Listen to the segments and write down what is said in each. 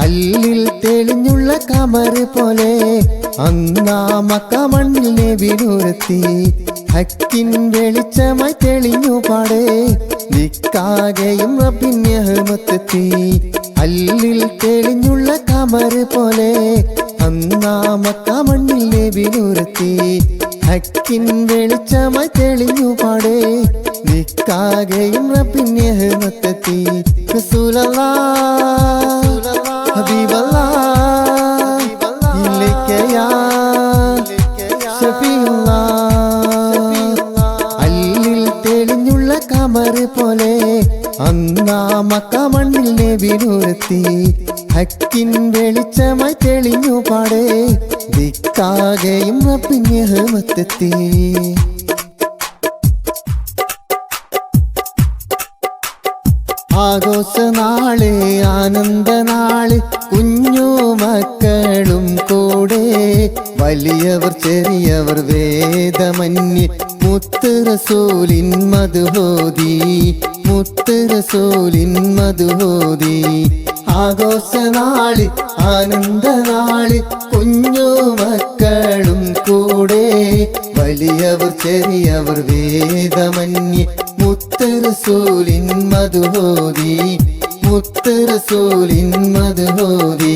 അല്ലിൽ തെളിഞ്ഞുള്ള കമറ് പോലെ അന്നാ മക്ക മണ്ണിൽ നബിനുരത്തി ഹക്കിൻ വെളിച്ചമായി തെളിഞ്ഞു പാടേ നിക്കാകെയും റബ്ബിന്റെ റഹ്മത്തെത്തി. അല്ലിൽ തെളിഞ്ഞുള്ള കമറ് പോലെ അന്നാ മക്ക മണ്ണിൽ നബിനുരത്തി ഹക്കിൻ വെളിച്ചമായി തെളിഞ്ഞു പാടേ നിക്കാകെയും റബ്ബിന്റെ റഹ്മത്തെത്തി. റസൂലല്ലാഹ് ഹബീബല്ലാഹ് ഇലൈക യാ ശഫീഉല്ലാഹ്. അല്ലിൽ തെളിഞ്ഞുള്ള കമറ് പോലെ അന്നാ മക്ക മണ്ണിൽ നബിനുരത്തി ഹക്കിൻ വെളിച്ചമായി തെളിഞ്ഞു പാടേ ദിക്കാകെയും റബ്ബിന്റെ റഹ്മത്തെത്തി. ആഘോഷനാള് ആനന്ദനാള് കുഞ്ഞു മക്കളും കൂടെ വലിയവർ ചെറിയവർ വേദമന്യേ മുത്ത് റസൂലിൻ മദ്ഹോദി മുത്ത് റസൂലിൻ മദ്ഹോദി. ആഘോഷനാള് ആനന്ദനാള് കുഞ്ഞു മക്കളും കൂടെ വലിയവർ ചെറിയവർ വേദമന്യേ മുത്ത് റസൂലിൻ മദ്ഹോദി മുത്ത് റസൂലിൻ മദ്ഹോദി.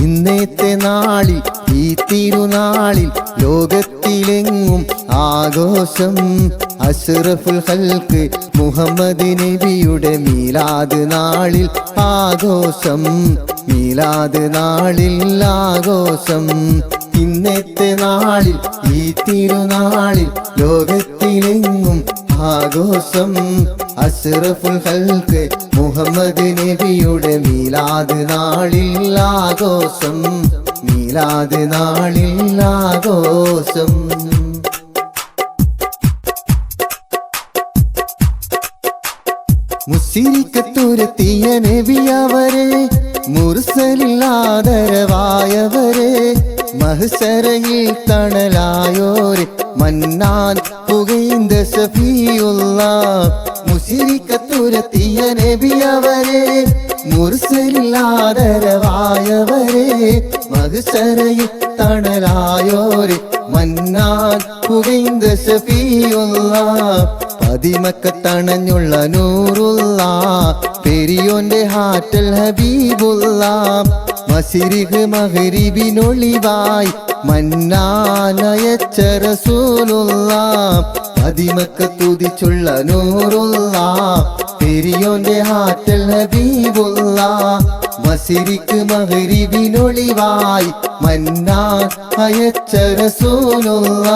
ഇന്നത്തെ നാളിൽ ഈ തിരുനാളിൽ ലോകത്തിലെങ്ങും ആഘോഷം അഷ്റഫുൽ ഖൽഖ് മുഹമ്മദ് നബിയുടെ മീലാദ് നാളിൽ ആഘോഷം മീലാദ് നാളിൽ ആഘോഷം. ഇന്നത്തെ നാളിൽ ഈ തിരുനാളിൽ ലോകത്തിലെങ്ങും ആഘോഷം അഷ്റഫുൽ ഖൽഖ് മുഹമ്മദ് നബിയുടെ മീലാദ് നാളിൽ ആഘോഷം മീലാദ് നാളിൽ ആഘോഷം. മുസ്ലിക്കത്തുരത്തിയ നബിയവരെ മുർസലില്ലാദരവായവരെ മഹ്ശറയിൽ തണലായോരെ മന്നാൻ പുകൈന്ദ ശഫീഉല്ലാഹ്. മുസ്ലിക്കത്തുരത്തിയ നബിയവരെ മുർസലില്ലാദരവായവരെ മഹ്ശറയിൽ തണലായോരെ മന്നാൻ പുകൈന്ദ ശഫീഉല്ലാഹ്. പതിമക്കത്തണഞ്ഞുള്ള നൂറുള്ള പെരിയോന്റെ ഹാറ്റൽ ഹബീബുള്ള മശരിഖ് മഗ്രിബിനൊളിവായി മന്നാനയച്ച റസൂലുള്ള. പതിമക്കത്തുതിച്ചുള്ള നൂറുള്ള പെരിയോന്റെ ഹാറ്റൽ ഹബീബുള്ള മശരിഖ് മഗ്രിബിനൊളിവായി മന്നാനയച്ച റസൂലുള്ള.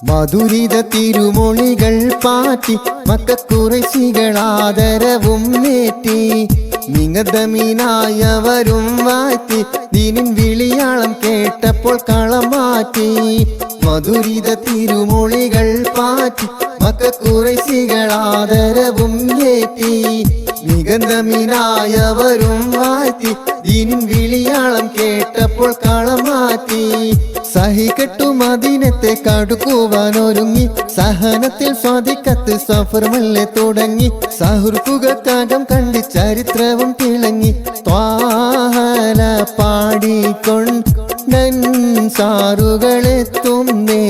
മധുരിത തിരുമൊഴികൾ പാറ്റി മക്കക്കുറശികളാദരവും നേറ്റി മിങ്ങതമീനായവരും വാറ്റി ദീനിൻ വിളിയാളം കേട്ടപ്പോൾ കളം മാറ്റി. മധുരിത തിരുമൊഴികൾ പാറ്റി മക്കക്കുറശികളാദരവും ഏറ്റി മികന്തമീനായവരും വാറ്റി ദീനിൻ വിളിയാളം കേട്ടപ്പോൾ കളം മാറ്റി. സഹികെട്ടു മദീനത്തെ കടുക്കുവാനൊരുങ്ങി സഹനത്തിൽ സ്വാദിക്കത്ത് സഫർ മെല്ലെ തുടങ്ങി. സഹൃത്തുകൾക്കാകം കണ്ടി ചരിത്രവും തിളങ്ങി ത്വാഹല പാടിക്കൊണ്ടൻ സാറുകളെത്തുന്നേ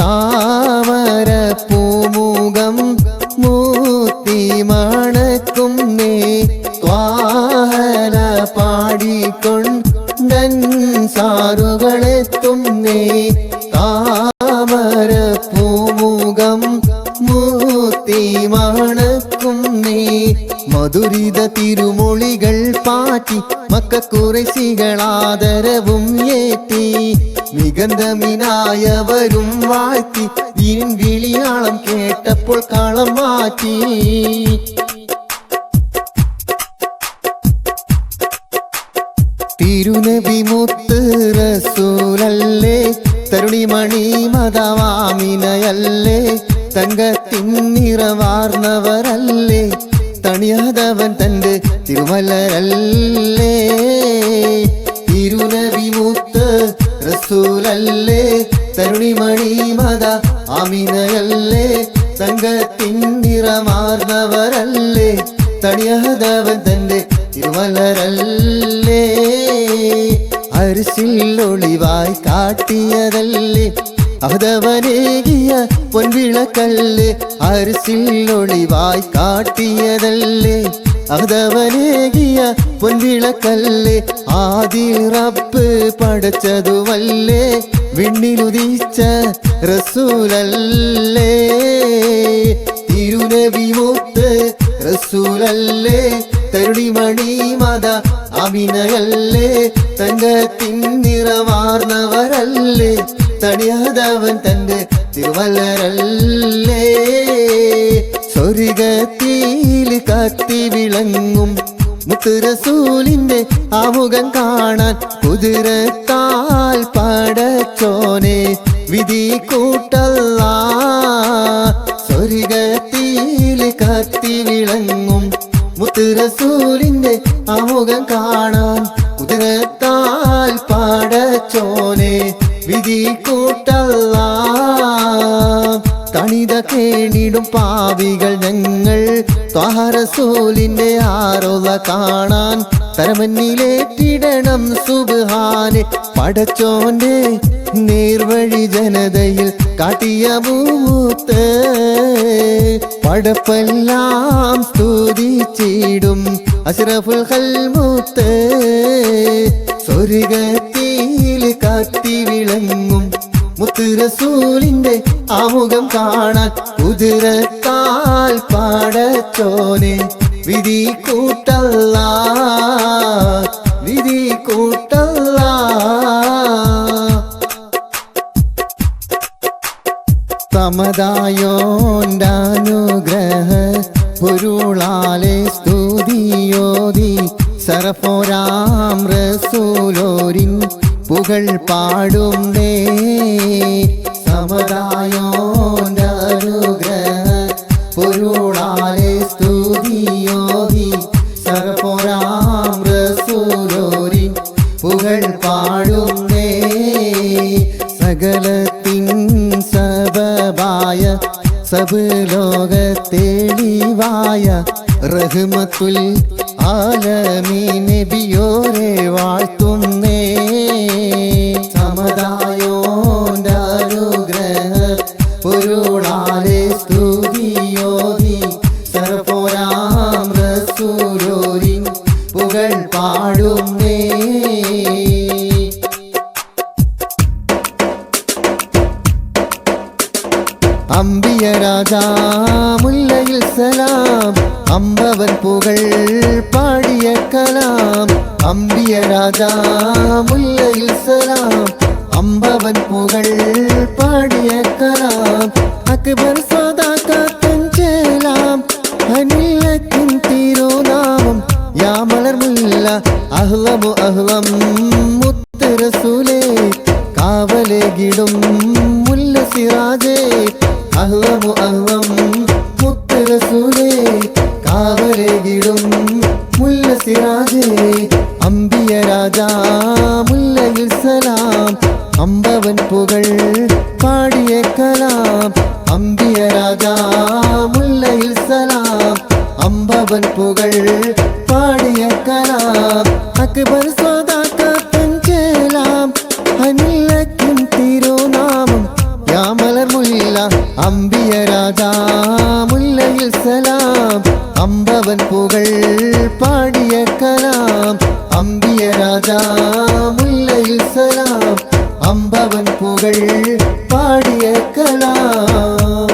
താമര പൂമുഖം മൂത്തി മണക്കുന്നേ. ത്വാഹല പാടിക്കൊണ്ടൻ സാറുകളെത്തുന്നേ താമര പൂമുഖം മൂത്തി മണക്കുന്നേ. മധുരിത തിരുമൊഴികൾ പാറ്റി മക്കക്കുറശികളാദരവും ഏറ്റി മികന്തമിനായവരും വാഴ്ത്തി ദീനിൻ വിളിയാളം കേട്ടപ്പോൾ കളം മാറ്റി. തിരുനബി മുത്ത് റസൂലല്ലേ തരുണിമണി മദവാമിനയല്ലേ തങ്കത്തിൻ നിറവാർന്നവരല്ലേ തണിയാതവൻ തന്റെ തിരുമലരല്ലേ. തിരുനബി മുത്ത് റസൂലല്ലേ തരുണിമണി മദ ആമിനയല്ലേ തങ്കത്തിൻ നിറമാർന്നവരല്ലേ തണിയാതവൻ തന്റെ തിരുമലരല്ലേ അരിശിൽ ഒളിവായി കാട്ടിയതല്ലേ അതവനേകിയ പൊൻവിളക്കല്ലേ അരിശിൽ ഒളിവായി കാട്ടിയതല്ലേ അതവനേകിയ പൊൻവിളക്കല്ലേ ആദി റബ്ബ് പടച്ചതുമല്ലേ വിണ്ണിലുദിച്ച റസൂലല്ലേ തിരുനബി മുത്ത് റസൂലല്ലേ തരുണിമണി മത അഭിനയല്ലേ തങ്കത്തിൻ നിറമാർന്നവരല്ലേ തണിയാതവൻ തന്റെ തിരുമലരല്ലേ സ്വർഗത്തിൽ കത്തി വിളങ്ങും മുത്ത് റസൂലിന്റെ ആമുഖം കാണാൻ കുതിരത്താൽ പടച്ചോനെ വിധി കൂട്ടല്ലാ സ്വർഗത്തിൽ കത്തി വിളങ്ങും മുത്ത് റസൂലിന്റെ ആമുഖം കാണാൻ കുതിരത്താൽ പടച്ചോനെ വിധി കൂട്ടല്ലാ തണിത കേണിടും പാവികൾ ഞങ്ങൾ ത്വാഹ റസൂലിന്റെ ആരോള കാണാൻ തരമന്നിലേറ്റിടണം സുബ്ഹാനെ പടച്ചോന്റെ നേർവഴി ജനതയിൽ കാട്ടിയ മൂത്ത് പടപ്പെല്ലാം സ്തുതിച്ചിടും അഷ്റഫുൽ ഖൽമുത്ത് സ്വർഗത്തിൽ കത്തി വിളങ്ങും മുത്ത് റസൂലിന്റെ ആമുഖം കാണാൻ കുതിരത്താൽ പടച്ചോനെ വിധി കൂട്ടല്ലാ വിധി കൂട്ടല്ലാ സമതായോണ്ടാനുഗ്രഹ പൊരുളാലെ സ്തുതിയോതി സറഫോരാം റസൂലോരിൻ പുകൾ പാടുന്നേ സമതായോണ്ടാനുഗ്രഹ പൊരുളാലെ സ്തുതിയോതി സറഫോരാം റസൂലോരിൻ പുകൾ പാടുന്നേ സകലത്തിൻ സബബായ സബ് ലോകത്തെളിവായ റഹ്മത്തുൽ ആലമീൻ നബിയോരെ വാഴ്ത്തുന്നേ സമതായോണ്ടാനുഗ്രഹ പൊരുളാലെ സ്തുതിയോതി സർവോരാം റസൂലോരിൻ പുകൾ പാടുന്നേ അമ്പിയ രാജാ മുല്ലയിൽ സലാം അമ്പവൻ പുകൾ പാടിയ കലാം അമ്പിയ രാജാ മുല്ലയിൽ സലാം അമ്പവൻ പുകൾ പാടിയ കലാം അക്ബർ സദാകത്തൻ ചേലാം അനിലത്തിൻ തിരുനാമം യാ മലർമുല്ല അഹ്ലമു അഹ്ലം മുത്ത് റസൂലേ കാവലേകിടും മുല്ല സിറാജേ അഹ്ലമു അഹ്ലം മുത്ത് റസൂലേ കാവലേകിടും മുല്ല സിറാജേ അമ്പിയ രാജാ മുല്ലയിൽ സലാം അമ്പവൻ പുകൾ പാടിയ കലാം അമ്പിയ രാജാ മുല്ലയിൽ സലാം അമ്പവൻ പുകൾ പാടിയ കലാം അക്ബർ സദാകത്തൻ ചേലാം അനിലത്തിൻ തിരുനാമം യാ മലർമുല്ല അമ്പിയ രാജാ മുല്ലയിൽ സലാം അമ്പവൻ പുകൾ പാടിയ കലാം അമ്പിയ രാജാ മുല്ലയിൽ സലാം അമ്പവൻ പുകൾ പാടിയ കലാം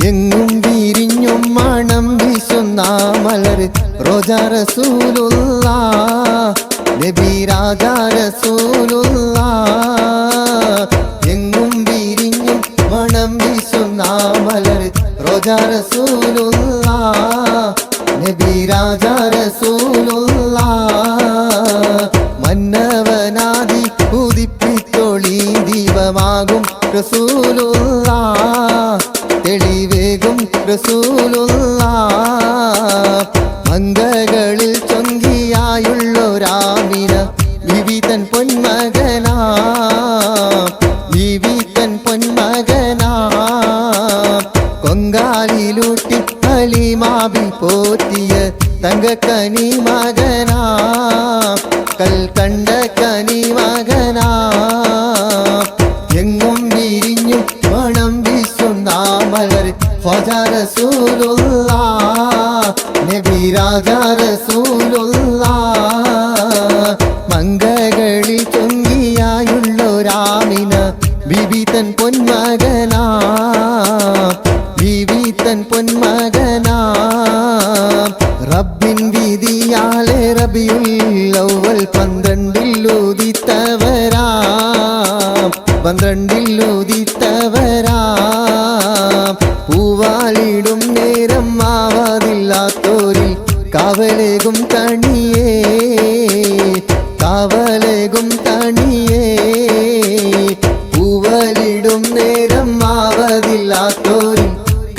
എങ്ങും വിരിഞ്ഞും മണം വീശുന്ന മലർ റോജാ റസൂലുള്ളാ നബി രാജാ റസൂലുള്ളാ എങ്ങും വിരിഞ്ഞും മണം വീശുന്ന മലർ റോജാ റസൂലുള്ളാ നബി രാജാ റസൂലുള്ളാ മന്നവനാദി ഉദിപ്പിത്തൊളി ദീപമാകും റസൂലുള്ളാ തെളിവേകും റസൂലുള്ളാ മംഗകളിൽ ചൊങ്കിയായുള്ളൊരാമിന വിവിധൻ പൊന്മകനാ വിവിധൻ പൊന്മകനാ തങ്കക്കനി മകനാ കൽക്കണ്ട കനി മകനാ എങ്ങും വിരിഞ്ഞു മണം വീശുന്ന മലർ ഖ്വാജ റസൂലുള്ളാഹ് നബി രാജ റസൂലുള്ളാഹ് മംഗകളിൽ ചൊങ്കിയായുള്ളൊരാമിന ബീബി തൻ പൊന്മകനാ ബീബി തൻ പൊന്മകനാ റബ്ബിൻ വിധിയാലെ റബിയുൽ അവ്വൽ 12 ഉദിത്തവരാ 12 ഉദിത്തവരാ പൂവാലിടും നേരം ആവാതില്ലാത്തോരിൽ കാവലേകും തണിയേ കാവലേകും തണിയേ പൂവലിടും നേരം ആവതില്ലാത്തോരിൽ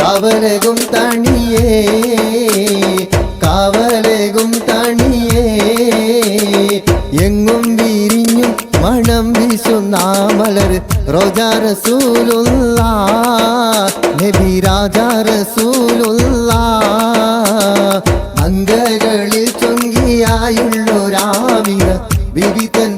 കാവലേകും തണിയേ കാവലേകും തണിയേ എങ്ങും വിരിഞ്ഞും മണം വീശുന്ന മലർ റോജാ റസൂലുള്ളാഹ് നബി രാജാ റസൂലുള്ളാഹ് അംഗകളിൽ ചൊങ്കിയായുള്ളൊരാമിന ബിബി തൻ